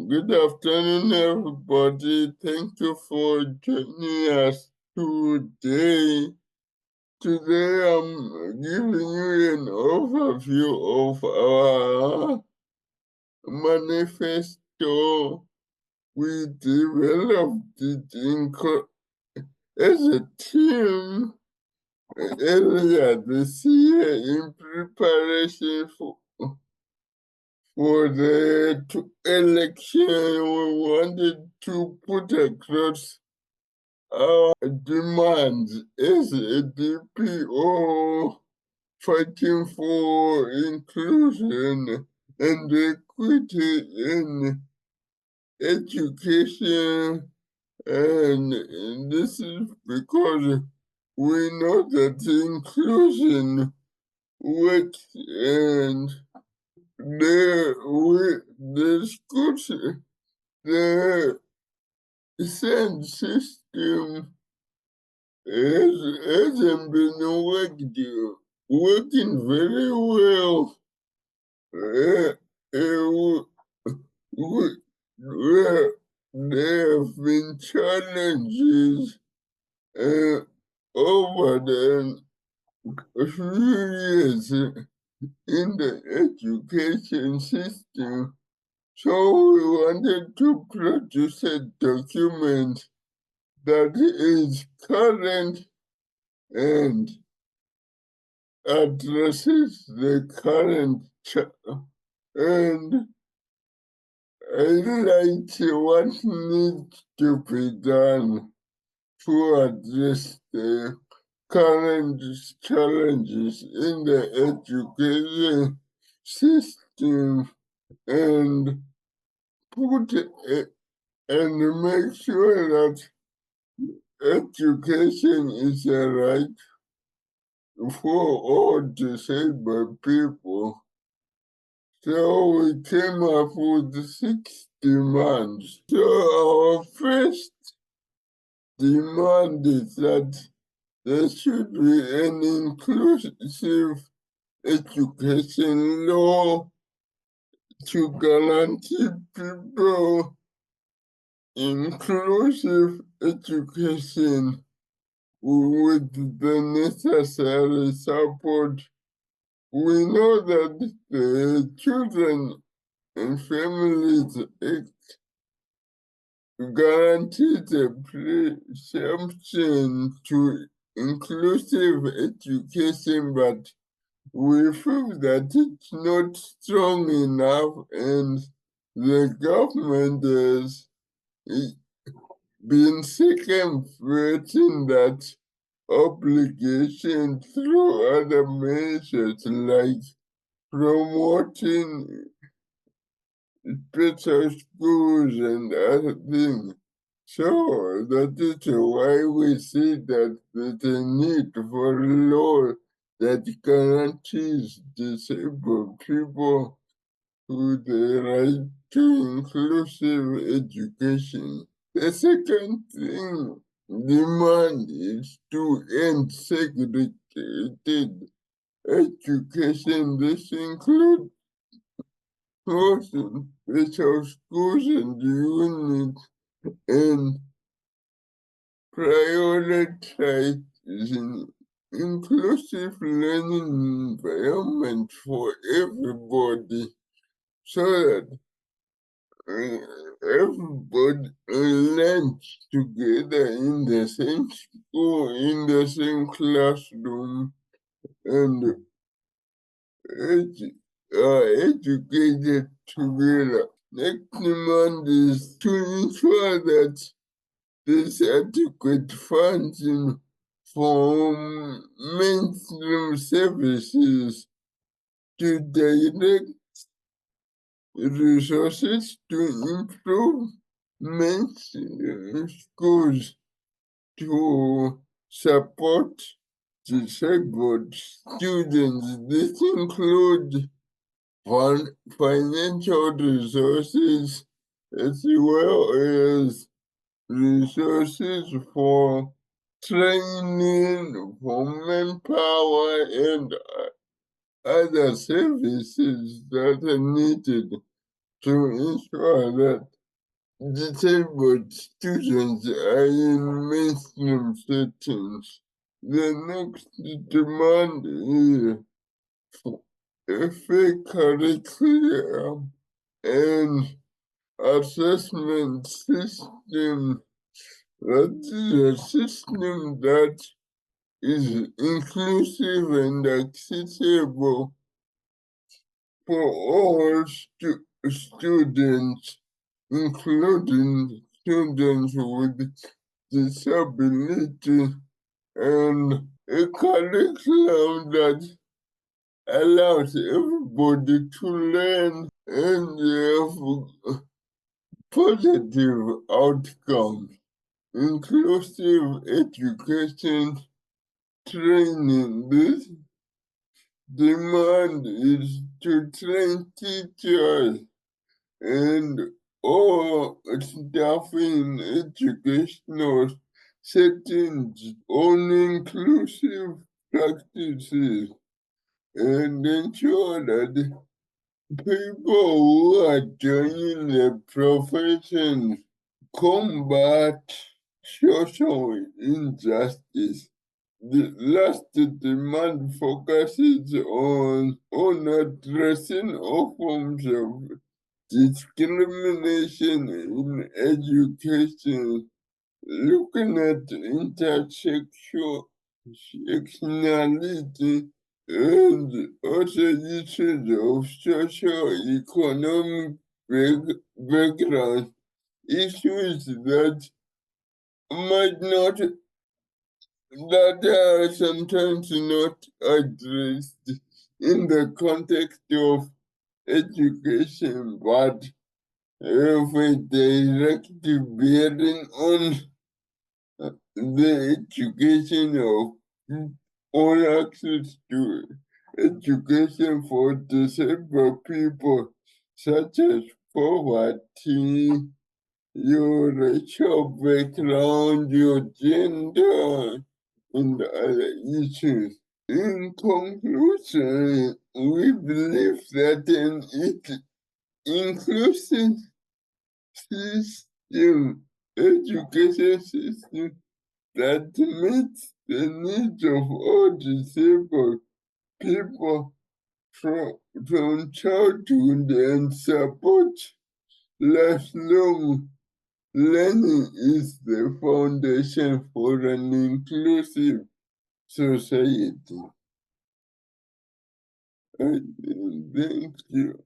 Good afternoon, everybody. Thank you for joining us today. Today, I'm giving you an overview of our manifesto. We developed it as a team earlier this year in preparation for the election. We wanted to put across our demands as a DPO, fighting for inclusion and equity in education, and this is because we know that inclusion works, and the schools, the SEND system hasn't been working very well. There have been challenges over the few years in the education system. So we wanted to produce a document that is current and addresses the current and highlights what needs to be done to address the current challenges in the education system and put it and make sure that education is a right for all disabled people. So we came up with 6 demands. So our first demand is that there should be an inclusive education law to guarantee people inclusive education with the necessary support. We know that the Children and Families Act guarantees a presumption to inclusive education, but we feel that it's not strong enough, and the government has been circumventing that obligation through other measures like promoting better schools and other things. So that is why we see that there's a need for a law that guarantees disabled people with the right to inclusive education. The second thing demand is to end segregated education. This includes closing special schools and units and prioritizing inclusive learning environment for everybody so that everybody learns together in the same school, in the same classroom, and educated together. Next demand is to ensure that there's adequate funding for mainstream services to direct resources to improve mainstream schools to support disabled students. This includes financial resources as well as resources for training, for manpower, and other services that are needed to ensure that disabled students are in mainstream settings. The next demand is for a fair curriculum and assessment system. That is a system that is inclusive and accessible for all students, including students with disability, and a curriculum that allows everybody to learn and have positive outcomes. Inclusive education training. This demand is to train teachers and all staff in educational settings on inclusive practices and ensure that people who are joining the profession combat social injustice. The last demand focuses on addressing all forms of discrimination in education, looking at intersectionality and also issues of socio-economic background, issues that might not that are sometimes not addressed in the context of education, but have a direct bearing on the education of all access to education for disabled people, such as poverty, your racial background, your gender, and other issues. In conclusion, we believe that an inclusive system, education system that meets the needs of all disabled people from childhood and support lifelong learning is the foundation for an inclusive society. Thank you.